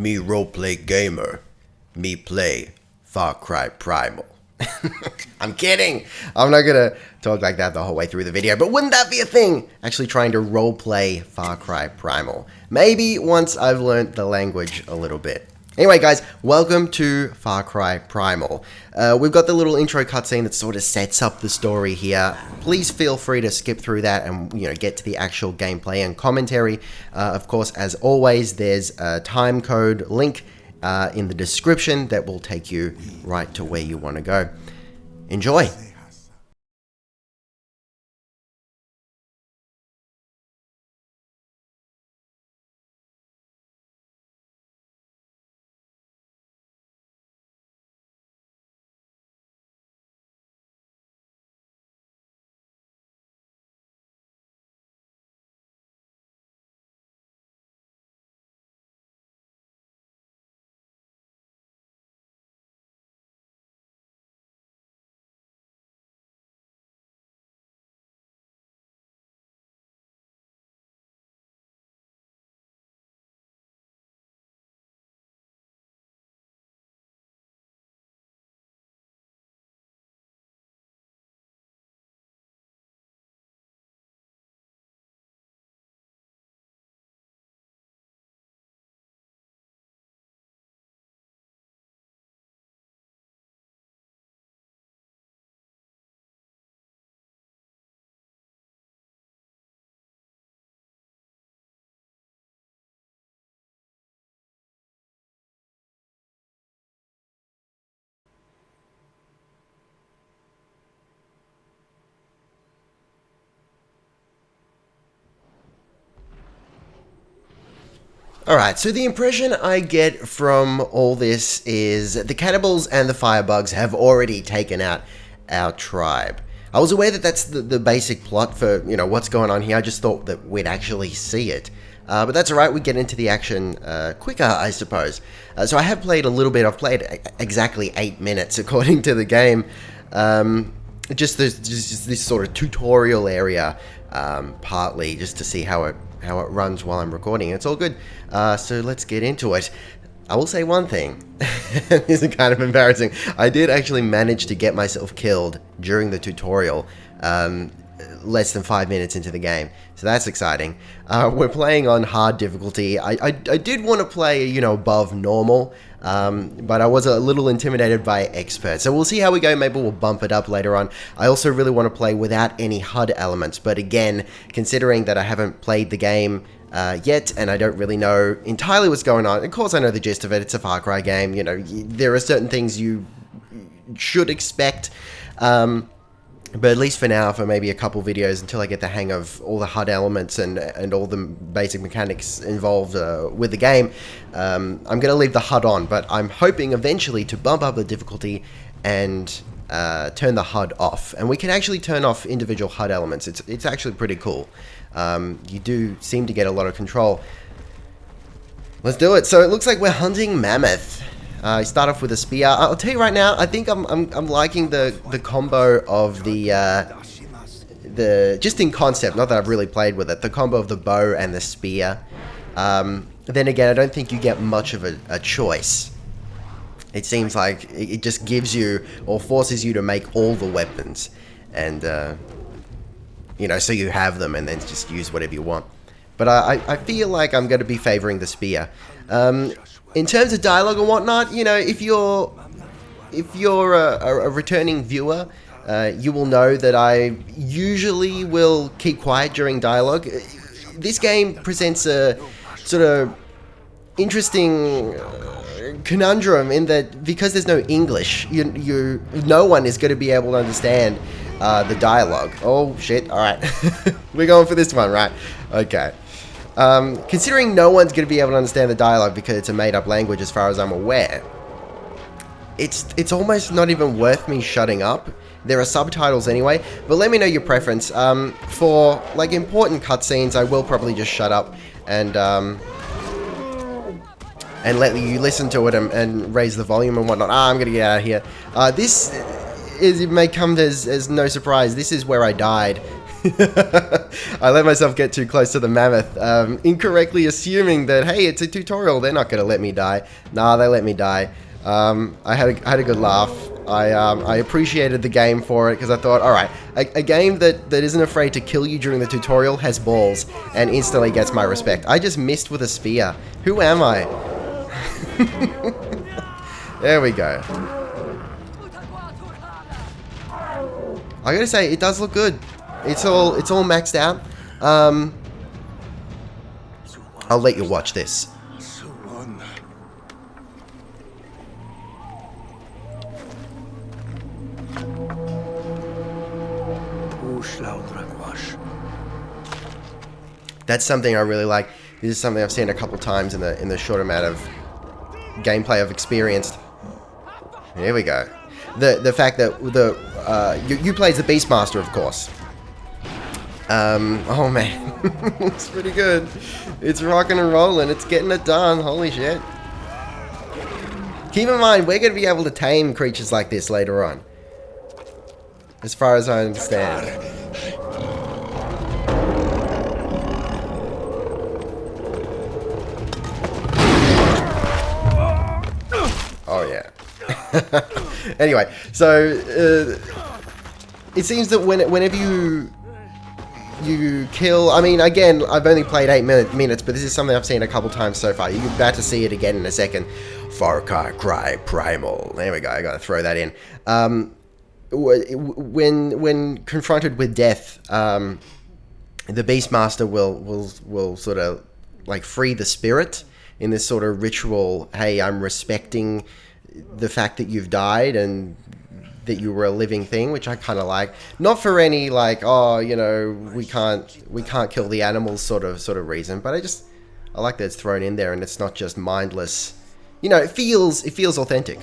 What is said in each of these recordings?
Me Roleplay Gamer. Me play Far Cry Primal. I'm kidding. I'm not gonna talk like that the whole way through the video, but wouldn't that be a thing? Actually trying to roleplay Far Cry Primal. Maybe once I've learned the language a little bit. Anyway guys, welcome to Far Cry Primal. We've got the little intro cutscene that sort of sets up the story here. Please feel free to skip through that and get to the actual gameplay and commentary. Of course, as always, there's a time code link in the description that will take you right to where you want to go. Enjoy! Alright, so the impression I get from all this is the cannibals and the firebugs have already taken out our tribe. I was aware that that's the basic plot for, what's going on here. I just thought that we'd actually see it. But that's alright, we get into the action quicker, I suppose. So I have played a little bit. I've played exactly 8 minutes according to the game. Just this sort of tutorial area, partly just to see how it runs while I'm recording. It's all good. So let's get into it. I will say one thing. This is kind of embarrassing. I did actually manage to get myself killed during the tutorial, less than 5 minutes into the game. So that's exciting. We're playing on hard difficulty. I did want to play, above normal, but I was a little intimidated by expert. So we'll see how we go. Maybe we'll bump it up later on. I also really want to play without any HUD elements. But again, considering that I haven't played the game yet, and I don't really know entirely what's going on. Of course, I know the gist of it. It's a Far Cry game. There are certain things you should expect. But at least for now, for maybe a couple videos until I get the hang of all the HUD elements and all the basic mechanics involved with the game, I'm going to leave the HUD on, but I'm hoping eventually to bump up the difficulty and turn the HUD off. And we can actually turn off individual HUD elements. It's actually pretty cool. You do seem to get a lot of control. Let's do it. So it looks like we're hunting mammoth. I start off with a spear. I'll tell you right now, I think I'm liking the combo of the just in concept, not that I've really played with it, the combo of the bow and the spear. Then again, I don't think you get much of a choice. It seems like it just gives you or forces you to make all the weapons, and so you have them and then just use whatever you want. But I feel like I'm going to be favoring the spear. In terms of dialogue and whatnot, if you're a returning viewer, you will know that I usually will keep quiet during dialogue. This game presents a sort of interesting conundrum in that because there's no English, no one is going to be able to understand the dialogue. Oh shit! All right, we're going for this one, right? Okay. Considering no one's going to be able to understand the dialogue because it's a made-up language as far as I'm aware, it's almost not even worth me shutting up. There are subtitles anyway, but let me know your preference. For like important cutscenes, I will probably just shut up and let you listen to it and raise the volume and whatnot. I'm going to get out of here. It may come as no surprise. This is where I died I let myself get too close to the mammoth, incorrectly assuming that, hey, it's a tutorial, they're not going to let me die. Nah, they let me die. I had a good laugh. I appreciated the game for it because I thought, alright, a game that isn't afraid to kill you during the tutorial has balls and instantly gets my respect. I just missed with a spear. Who am I? There we go. I gotta say, it does look good. It's all maxed out. I'll let you watch this. That's something I really like. This is something I've seen a couple times in the short amount of gameplay I've experienced. Here we go. The fact that you play as the Beastmaster, of course. Oh man, it's pretty good. It's rocking and rolling. It's getting it done. Holy shit. Keep in mind, we're going to be able to tame creatures like this later on, as far as I understand. Oh yeah. Anyway, so it seems that whenever you kill, I mean, again, I've only played 8 minutes, but this is something I've seen a couple times so far. You're about to see it again in a second. Far Cry Primal. There we go. I got to throw that in. When confronted with death, the Beastmaster will sort of like free the spirit in this sort of ritual. Hey, I'm respecting the fact that you've died and that you were a living thing, which I kind of like. Not for any like, oh, you know, we can't kill the animals sort of reason, but I like that it's thrown in there and it's not just mindless. You know, it feels authentic.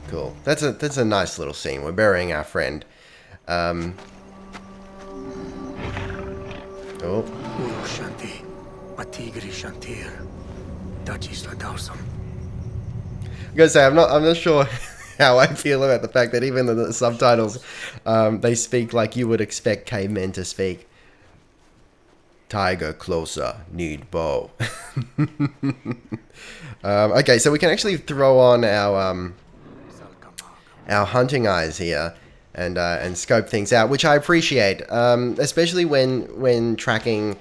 Cool. That's a nice little scene. We're burying our friend. Oh. I'm gonna say I'm not sure how I feel about the fact that even the subtitles they speak like you would expect cavemen to speak. Tiger closer, need bow. Okay, so we can actually throw on our hunting eyes here and scope things out, which I appreciate, especially when tracking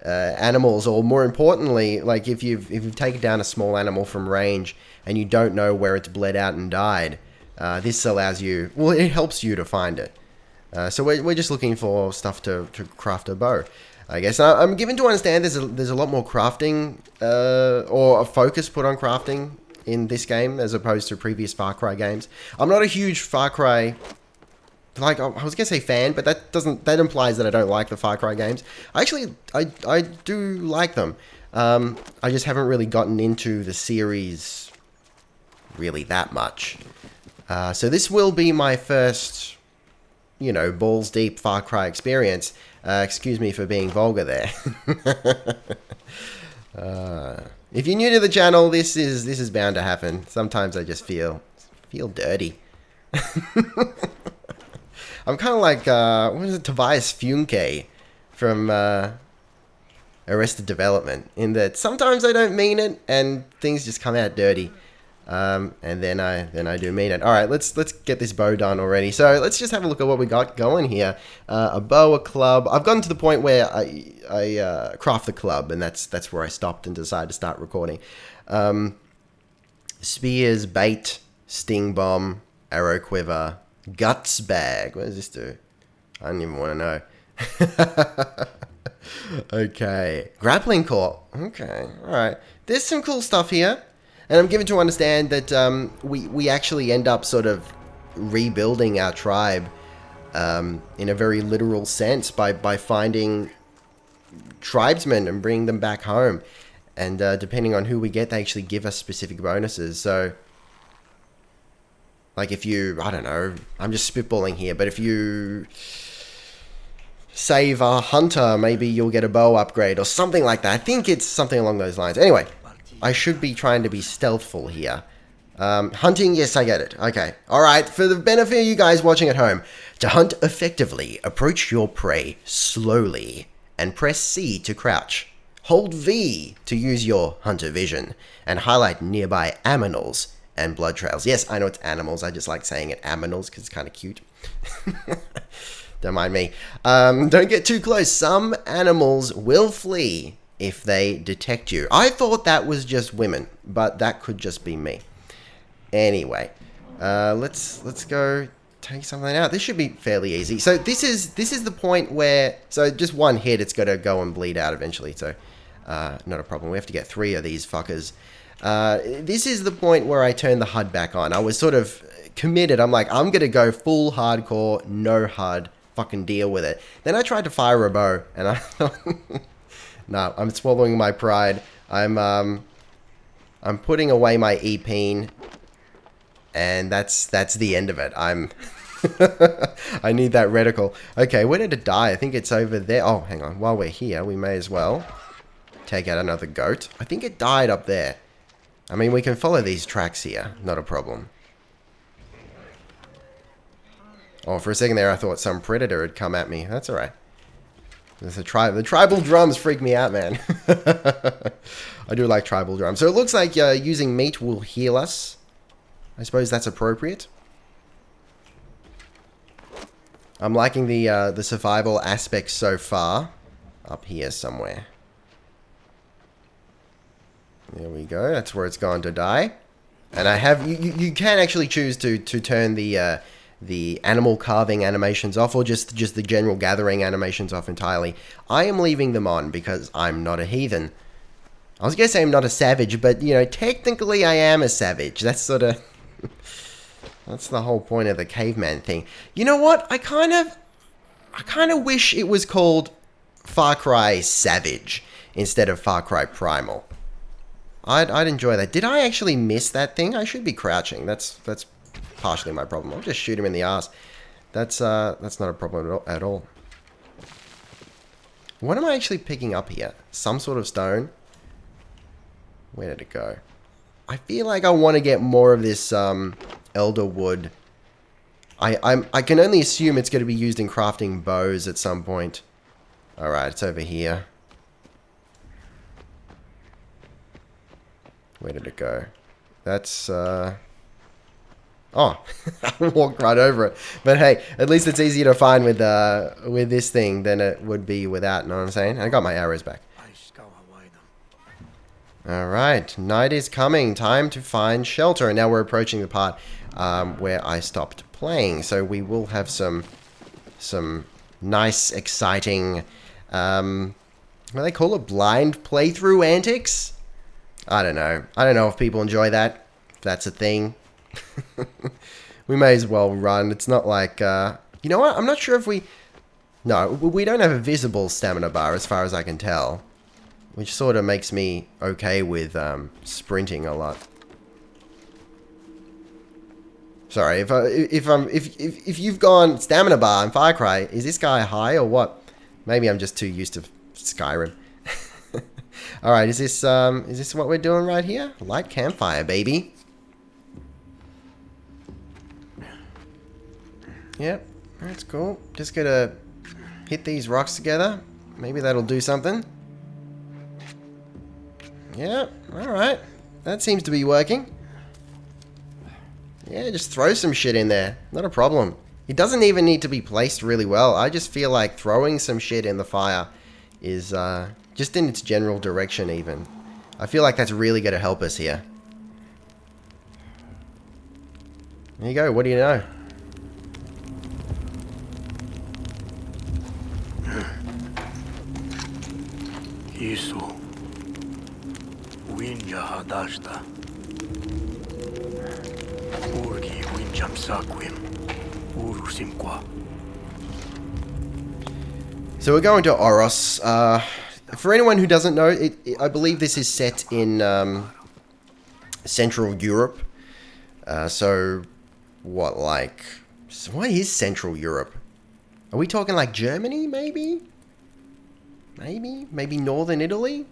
animals, or more importantly, like if you've taken down a small animal from range and you don't know where it's bled out and died, this allows you, well, it helps you to find it. So we're just looking for stuff to craft a bow, I guess. I'm given to understand there's a lot more crafting, or a focus put on crafting in this game as opposed to previous Far Cry games. I'm not a huge Far Cry, like, I was gonna say fan, but that implies that I don't like the Far Cry games. Actually, I do like them. I just haven't really gotten into the series really that much. So this will be my first, you know, balls deep Far Cry experience. Excuse me for being vulgar there. If you're new to the channel, this is bound to happen. Sometimes I just feel dirty. I'm kind of like what is it, Tobias Funke from Arrested Development, in that sometimes I don't mean it and things just come out dirty. And then I do mean it. All right, let's get this bow done already. So let's just have a look at what we got going here. A bow, a club. I've gotten to the point where I craft the club, and that's where I stopped and decided to start recording. Spears, bait, sting bomb, arrow quiver, guts bag. What does this do? I don't even want to know. Okay, grappling core. Okay, all right. There's some cool stuff here. And I'm given to understand that we actually end up sort of rebuilding our tribe in a very literal sense by finding tribesmen and bringing them back home. And depending on who we get, they actually give us specific bonuses. So, like if you, I don't know, I'm just spitballing here, but if you save a hunter, maybe you'll get a bow upgrade or something like that. I think it's something along those lines. Anyway, I should be trying to be stealthful here. Hunting, yes, I get it. Okay. Alright, for the benefit of you guys watching at home, to hunt effectively, approach your prey slowly and press C to crouch. Hold V to use your hunter vision and highlight nearby aminals and blood trails. Yes, I know it's animals. I just like saying it aminals because it's kind of cute. Don't mind me. Don't get too close. Some animals will flee if they detect you. I thought that was just women, but that could just be me. Anyway, let's go take something out. This should be fairly easy. So this is the point where, so just one hit, it's got to go and bleed out eventually. So not a problem. We have to get 3 of these fuckers. This is the point where I turn the HUD back on. I was sort of committed. I'm like, I'm going to go full hardcore, no HUD, fucking deal with it. Then I tried to fire a bow, and I thought, no, I'm swallowing my pride. I'm putting away my E-peen, and that's the end of it. I need that reticle. Okay, where did it die? I think it's over there. Oh, hang on. While we're here, we may as well take out another goat. I think it died up there. I mean, we can follow these tracks here. Not a problem. Oh, for a second there, I thought some predator had come at me. That's alright. The tribal drums freak me out, man. I do like tribal drums. So it looks like using meat will heal us. I suppose that's appropriate. I'm liking the survival aspect so far. Up here somewhere. There we go. That's where it's gone to die. And I have you can actually choose to turn the animal carving animations off, or just the general gathering animations off entirely. I am leaving them on because I'm not a heathen. I was gonna say I'm not a savage, but you know, technically I am a savage. That's sort of that's the whole point of the caveman thing. You know what? I kind of wish it was called Far Cry Savage instead of Far Cry Primal. I'd enjoy that. Did I actually miss that thing? I should be crouching. That's partially my problem. I'll just shoot him in the ass. That's not a problem at all. What am I actually picking up here? Some sort of stone? Where did it go? I feel like I want to get more of this elder wood. I can only assume it's going to be used in crafting bows at some point. Alright, it's over here. Where did it go? That's, oh, I walked right over it. But hey, at least it's easier to find with this thing than it would be without, know what I'm saying? I got my arrows back. Alright, night is coming. Time to find shelter. And now we're approaching the part where I stopped playing. So we will have some nice, exciting, what do they call it? Blind playthrough antics? I don't know. I don't know if people enjoy that. If that's a thing. We may as well run. It's not like... you know what? I'm not sure if we... No, we don't have a visible stamina bar as far as I can tell. Which sort of makes me okay with sprinting a lot. Sorry, if you've gone stamina bar in Far Cry, is this guy high or what? Maybe I'm just too used to Skyrim. Alright, is this what we're doing right here? Light campfire, baby. Yep, that's cool. Just gotta hit these rocks together. Maybe that'll do something. Yep, alright. That seems to be working. Yeah, just throw some shit in there. Not a problem. It doesn't even need to be placed really well. I just feel like throwing some shit in the fire is, just in its general direction even. I feel like that's really going to help us here. There you go, what do you know? Isu. Winja hadashta. Urgi winjam saquim. Urusimqua. So we're going to Oros. For anyone who doesn't know, I believe this is set in Central Europe. So what is Central Europe? Are we talking like Germany, maybe? Maybe Northern Italy?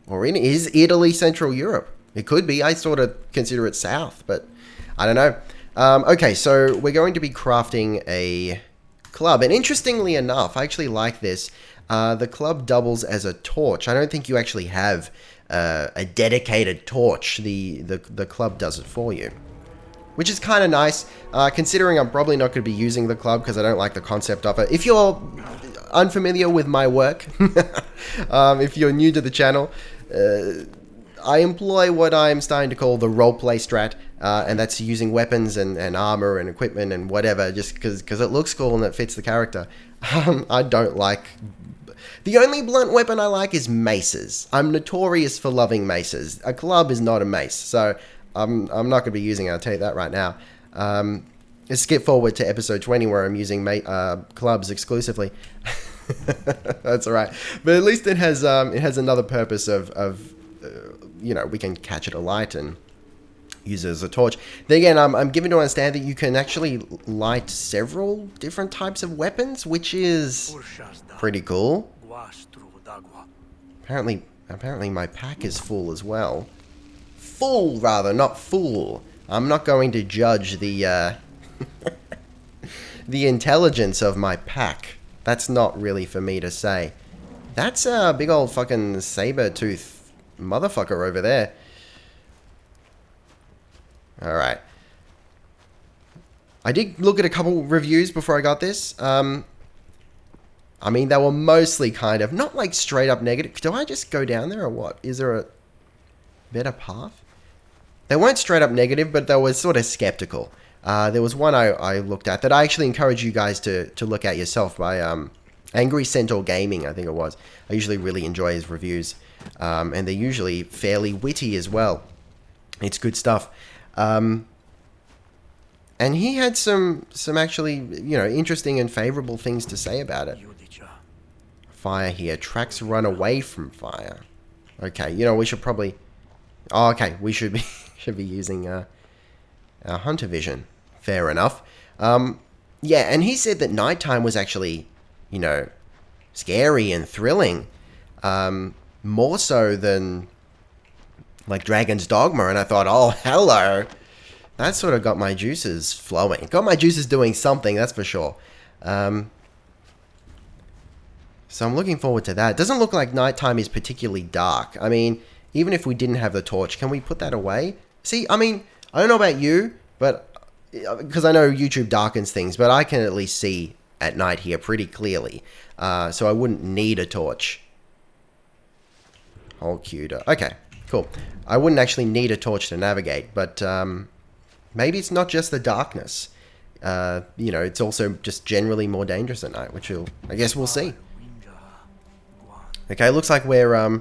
Or is Italy Central Europe? It could be. I sort of consider it south, but I don't know. Okay, so we're going to be crafting a club. And interestingly enough, I actually like this. The club doubles as a torch. I don't think you actually have a dedicated torch. The club does it for you, which is kind of nice, considering I'm probably not going to be using the club because I don't like the concept of it. If you're unfamiliar with my work, if you're new to the channel, I employ what I'm starting to call the roleplay strat, and that's using weapons and armor and equipment and whatever, just because it looks cool and it fits the character. I don't like... The only blunt weapon I like is maces. I'm notorious for loving maces. A club is not a mace, so I'm not going to be using it, I'll tell you that right now. Let's skip forward to episode 20 where I'm using clubs exclusively. That's alright. But at least it has another purpose of you know, we can catch it alight and use it as a torch. Then again, I'm given to understand that you can actually light several different types of weapons, which is pretty cool. Apparently my pack is full as well. Full, rather, not fool. I'm not going to judge the the intelligence of my pack. That's not really for me to say. That's a big old fucking sabretooth motherfucker over there. Alright. I did look at a couple reviews before I got this. I mean, they were mostly kind of, not like straight up negative. Do I just go down there or what? Is there a better path? They weren't straight up negative, but they were sort of skeptical. There was one I looked at that I actually encourage you guys to look at yourself by Angry Centaur Gaming, I think it was. I usually really enjoy his reviews. And they're usually fairly witty as well. It's good stuff. And he had some actually, you know, interesting and favorable things to say about it. Fire here. Tracks run away from fire. Okay, you know, we should probably... Oh, okay, we should be using our hunter vision. Fair enough. Yeah, and he said that nighttime was actually, you know, scary and thrilling. More so than like Dragon's Dogma, and I thought, oh, hello. That sort of got my juices flowing. Got my juices doing something, that's for sure. So I'm looking forward to that. It doesn't look like nighttime is particularly dark. I mean, even if we didn't have the torch, can we put that away? See, I mean, I don't know about you, but because I know YouTube darkens things, but I can at least see at night here pretty clearly. So I wouldn't need a torch. Hold Q to... Okay, cool. I wouldn't actually need a torch to navigate, but maybe it's not just the darkness. You know, it's also just generally more dangerous at night, which I guess we'll see. Okay, looks like we're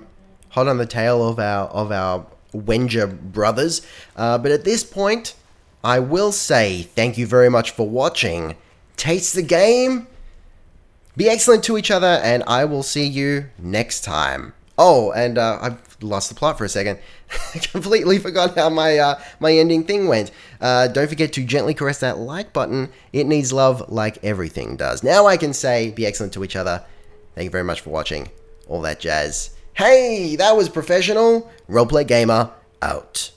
hot on the tail of our Wenger brothers. But at this point, I will say thank you very much for watching. Taste the game. Be excellent to each other, and I will see you next time. Oh, and I've lost the plot for a second. I completely forgot how my ending thing went. Don't forget to gently caress that like button. It needs love like everything does. Now I can say be excellent to each other. Thank you very much for watching. All that jazz. Hey, that was professional. Roleplay Gamer, out.